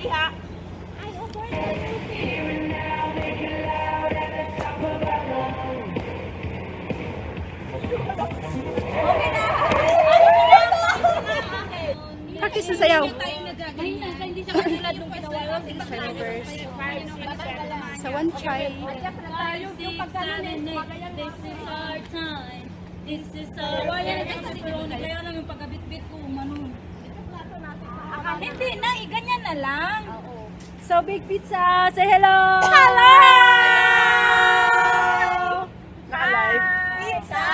diha. Ay, over. Okay na. Practice na sayaw. Hindi siya katulad nung ginawa ko. Sa one chai. Yung pagkalunin, this is our time. This is our time. Kaya lang yung pagkabit-bit ko, umano. Hindi na, ganyan na lang. So, Big Pizza, say hello! Hello! Naka-live. Pizza!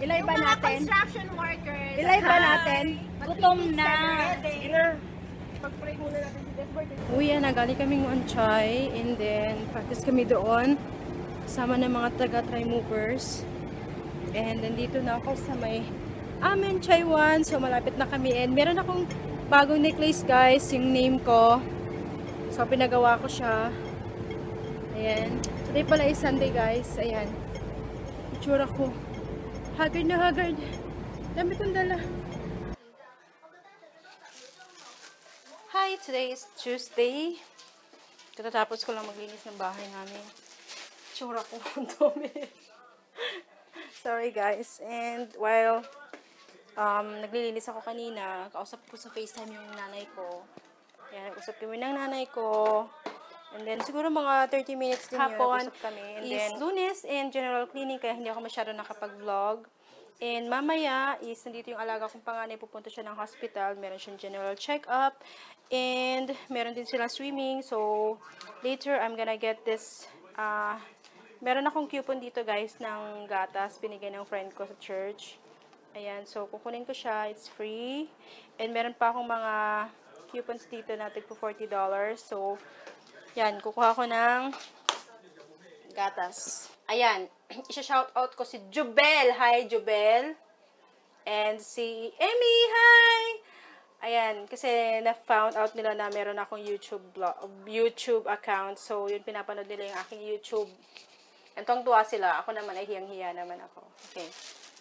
Ilay ba natin? Construction workers. Ilay ba natin? Gutom na. Sige na. Pag-pray muna natin si Desbord. Uwi na, galing kaming Wanchay and then practice kami doon. Kasama ng mga taga-Tri Movers. And then dito na ako sa may Amen Chaiwan. So malapit na kami and meron akong bagong necklace guys, yung name ko. So pinagawa ko siya. Ayan. Today pala is Sunday guys. Ayan. Itsura ko. Haggard na haggard. Dami kong dala. Hi, today is Tuesday. Katatapos ko lang maglinis ng bahay namin. Itsura ko. Dami. Sorry guys. And while naglilinis ako kanina, kausap ko sa FaceTime yung nanay ko. Yan, nag-usap kami ng nanay ko. And then, siguro mga 30 minutes din yun, nag-usap kami. And then, Lunes and general cleaning, kaya hindi ako masyado nakapag-vlog. And mamaya, is nandito yung alaga kong panganay, pupunta siya ng hospital. Meron siyang general check-up. And, meron din sila swimming. So, later, I'm gonna get this, meron akong coupon dito guys, ng gatas, binigay ng friend ko sa church. Ayan, so kukunin ko siya, it's free. And meron pa akong mga coupons dito na tig po $40. So, yan, kukuha ko ng gatas. Ayan, isa-shoutout ko si Jubel. Hi, Jubel. And si Emmy, hi! Ayan, kasi na-found out nila na meron akong YouTube account. So, yun, pinapanood nila yung aking YouTube. And tuwang-tuwa sila. Ako naman ay hiyang-hiya naman ako. Okay.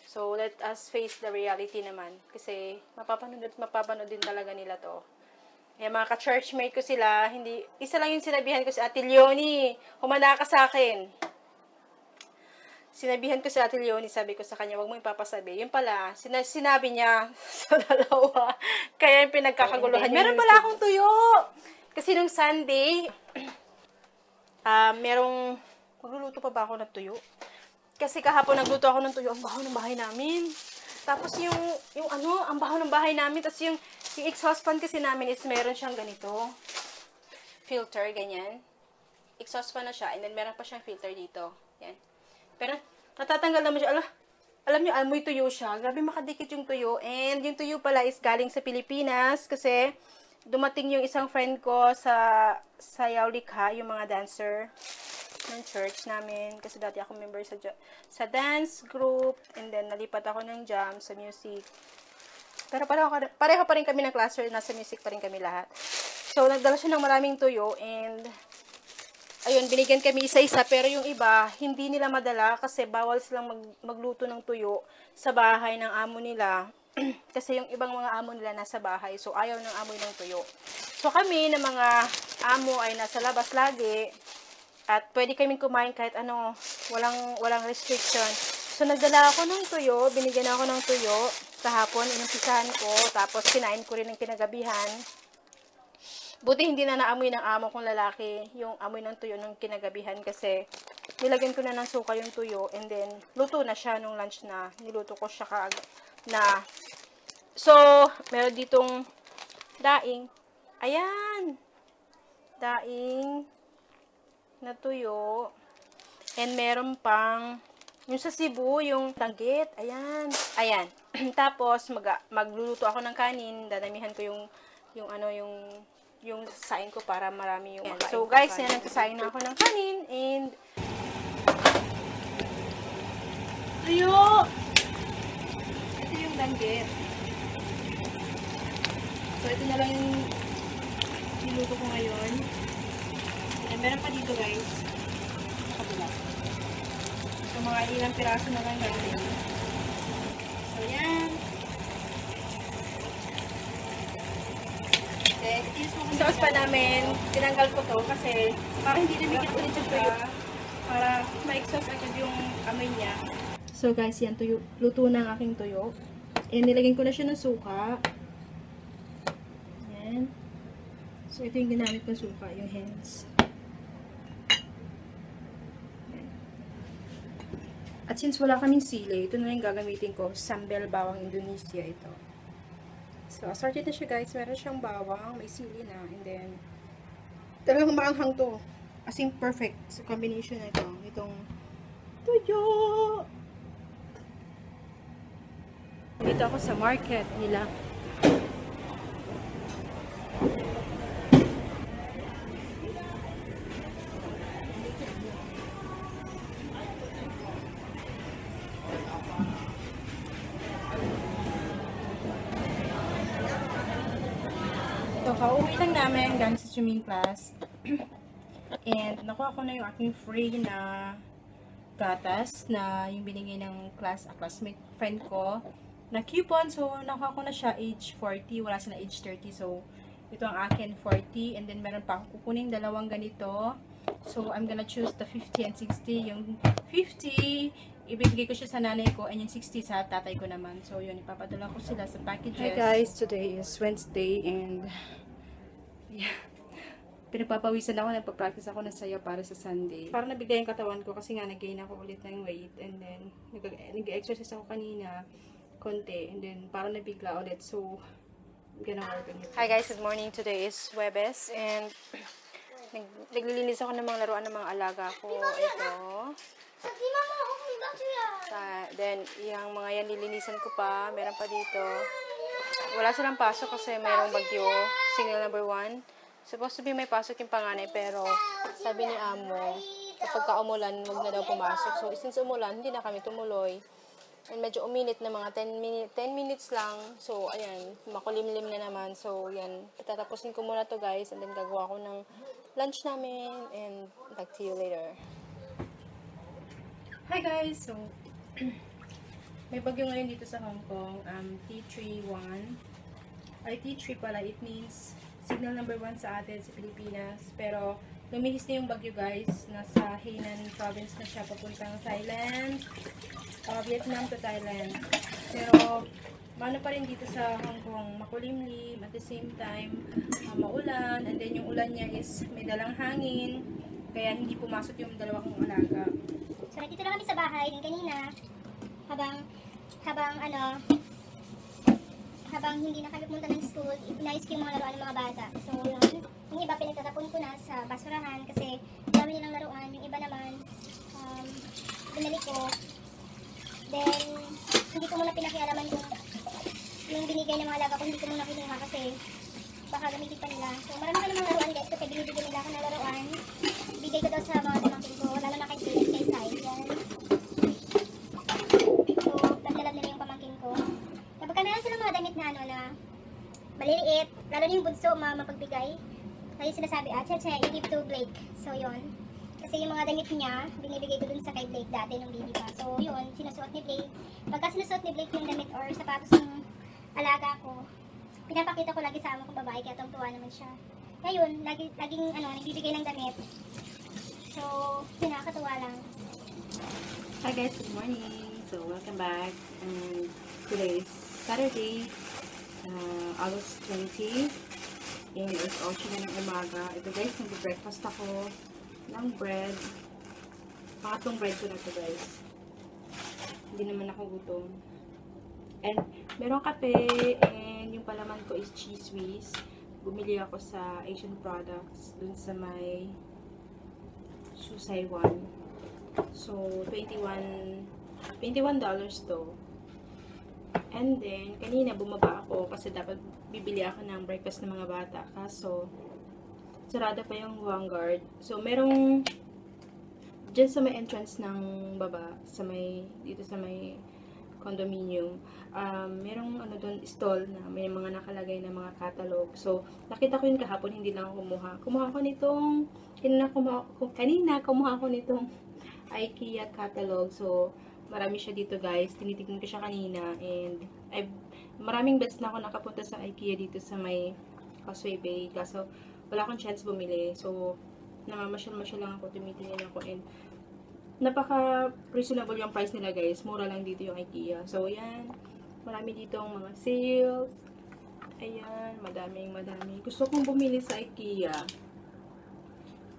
So, let us face the reality naman. Kasi, mapapanood din talaga nila to. Kaya mga ka-churchmate ko sila, isa lang yung sinabihan ko si Ate Leonie, humanda ka sa akin. Sinabihan ko si Ate Leonie, sabi ko sa kanya, wag mo ipapasabi. Yun pala, sinabi niya sa dalawa. Kaya yung pinagkakaguluhan. Meron pala akong tuyo! Kasi nung Sunday, magluluto pa ba ako ng tuyo? Kasi kahapon nagluto ako ng tuyo, ang baho ng bahay namin. Tapos ang baho ng bahay namin, tapos yung exhaust fan kasi namin is meron siyang ganito. Filter, ganyan. Exhaust fan na siya, and then meron pa siyang filter dito. Yan. Pero natatanggal naman siya. Alam niyo, amoy tuyo siya. Grabe makadikit yung tuyo. And yung tuyo pala is galing sa Pilipinas kasi dumating yung isang friend ko sa Yaulikha, yung mga dancer ng church namin. Kasi dati ako member sa dance group. And then, nalipat ako ng jam sa music. Pero pareho pa rin kami ng cluster. Nasa music pa rin kami lahat. So, nagdala siya ng maraming tuyo. And, ayun, binigyan kami isa-isa. Pero yung iba, hindi nila madala. Kasi bawal silang magluto ng tuyo sa bahay ng amo nila. Kasi yung ibang mga amo nila nasa bahay. So, ayaw ng amoy ng tuyo. So, kami na mga amo ay nasa labas lagi. At pwede kaming kumain kahit ano, walang restriction. So, nagdala ako ng tuyo, binigyan ako ng tuyo kahapon, inumpisahan ko, tapos kinain ko rin ng kinagabihan. Buti hindi na naamoy ng amo kong lalaki yung amoy ng tuyo ng kinagabihan kasi nilagyan ko na ng suka yung tuyo and then luto na siya nung lunch na niluto ko siya na. So, meron ditong daing. Ayan! Daing na tuyo. And meron pang yung sa Cebu, yung tanggit. Ayan. Ayan. Tapos, magluluto ako ng kanin. Dadamihan ko yung saing ko para marami yung makain. So, guys, yan, nagsasaing na ako ng kanin. And, tuyo! Ito yung tanggit. So, ito na lang yung niluto ko ngayon. And meron pa dito guys. Kabila. So mga ilang piraso na lang gagawin. So yan. Okay. Sauce pa namin, tinanggal ko to kasi para hindi dumikit ulit yung tuyo. Para ma-exhaust agad yung amoy niya. So guys, yan tuyo. Luto na ang aking tuyo. And nilagyan ko na siya ng suka. Yan. So ito yung ginamit kong suka, yung hens. At since wala kaming sili, ito na yung gagamitin ko. Sambal bawang Indonesia ito. So, assorted na siya guys. Meron siyang bawang, may sili na. And then, talagang maanghang to. As in, perfect sa combination na ito. Itong tuyo. Dito ako sa market nila. So, kauwi lang namin galing sa swimming class. And, nakuha ko na yung aking free na gatas na yung binigay ng classmate friend ko na coupon. So, nakuha ko na siya age 40. Wala sila age 30. So, ito ang akin 40. And then, meron pa akong kukuning dalawang ganito. So, I'm gonna choose the 50 and 60. Yung 50, ibibigay ko siya sa nanay ko. And yung 60 sa tatay ko naman. So, yun, ipapadala ko sila sa packages. Hi guys, today is Wednesday. And, yeah. Pinagpapawisan ako, nagpa-practice ako ng sayo para sa Sunday. Parang nabigay yung katawan ko kasi nga nag-gain ako ulit ng weight. And then, nag-exercise ako kanina, konti. And then, parang nabigla ulit. So, I'm gonna work on it. Hi guys, good morning. Today is Huwebes. And, naglilinis ako ng mga laruan ng mga alaga ko. Ito. Then, yung mga yan, nilinisan ko pa. Meron pa dito. Wala silang pasok kasi mayroong bagyo. Signal number 1. Supposed to be may pasok yung panganay, pero sabi ni Amo, kapag umulan, huwag na daw pumasok. So, since umulan, hindi na kami tumuloy. And medyo uminit na mga 10 minutes lang. So, ayan, makulimlim na naman. So, yan, tatapusin ko muna to guys. And then, gagawa ko ng lunch namin. And, talk to you later. Hi guys! So, may bagyo ngayon dito sa Hong Kong. T31. Ay, T3 pala. It means signal number 1 sa atin sa Pilipinas. Pero, lumihis na yung bagyo guys. Nasa Hainan province na siya papuntang Thailand. Vietnam to Thailand. Pero, mano pa rin dito sa Hong Kong. Makulimlim. At the same time, maulan. And then, yung ulan niya is may dalang hangin. Kaya, hindi pumasok yung dalawa kong alaga. So, nandito lang kami sa bahay din kanina. Habang hindi na kami pumunta ng school, inayos ko yung mga laruan ng mga bata. So, yun. Yung iba, pinagtatapon ko na sa basurahan kasi dami nilang laruan. Yung iba naman, binalik ko. Then, hindi ko muna pinakialaman yung binigay ng mga alaga ko, hindi ko muna kinuha kasi baka gamitin pa nila. So, marami ka namang laruan guys kasi binibigyan nila ako ng laruan. Bigay ko daw sa mga damangkin ko, lalo na kay Jade, kay Sai. Yan. So, naglalab nila yung pamangkin ko. Kapag meron silang mga damit na na maliliit, lalo na yung bunso, mapagbigay. Kaya sinasabi, Cheche, i-give to Blake. So, yun. Kasi yung mga damit niya, binibigay ko dun sa kay Blake dati nung baby pa. So, yun, sinusuot ni Blake. Pagka sinusuot ni Blake yung damit or sapatos ng alaga ko, pinapakita ko lagi sa amo kong babae, kaya tuwa naman siya. Kaya yun, laging nagbibigay ng damit. So, yun, nakakatuwa lang. Hi guys, good morning. So, welcome back. And today is Saturday, August 20. And it's also na ng umaga. Ito guys, nag-breakfast ako ng bread. Pangatlong bread ko na ito guys. Hindi naman ako gutom. And meron kape. And yung palaman ko is cheese whiz. Bumili ako sa Asian Products dun sa may Susay 1. So, $21 to. And then, kanina bumaba ako kasi dapat bibili ako ng breakfast ng mga bata. Kaso, sarada pa yung Vanguard. So, merong dyan sa may entrance ng baba, dito sa may condominium, merong doon stall na may mga nakalagay na mga catalog. So, nakita ko yun kahapon, hindi lang ako kumuha. Kanina kumuha ko nitong IKEA catalog. So, marami siya dito guys. Tinitignan ko siya kanina. And, maraming beses na ako nakapunta sa IKEA dito sa may Causeway Bay. Kaso, wala akong chance bumili. So, namamasyal-masyal lang ako, tumitingin ako, and napaka-reasonable yung price nila, guys. Mura lang dito yung IKEA. So, yan. Marami dito ang mga sales. Ayan, madaming. Gusto kong bumili sa IKEA.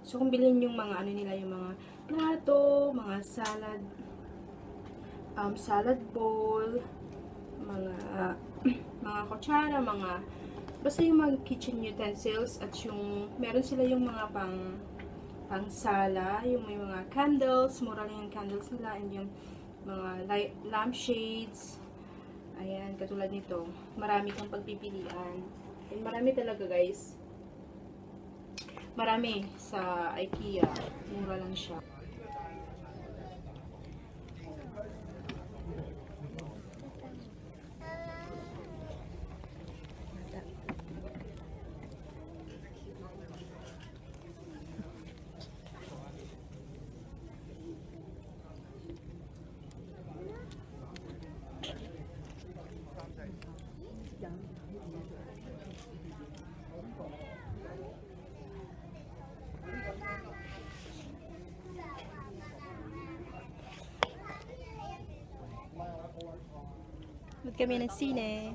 Gusto kong bilhin yung mga ano nila, yung mga plato, mga salad bowl, mga kutsara, basta yung mga kitchen utensils, at yung meron sila yung mga pang sala, yung may mga candles, mura lang yung candles nila, and yung mga lampshades. Ayan, katulad nito, marami kang pagpipilian, and marami talaga, guys. Marami sa IKEA, mura lang siya. Kami ng sine.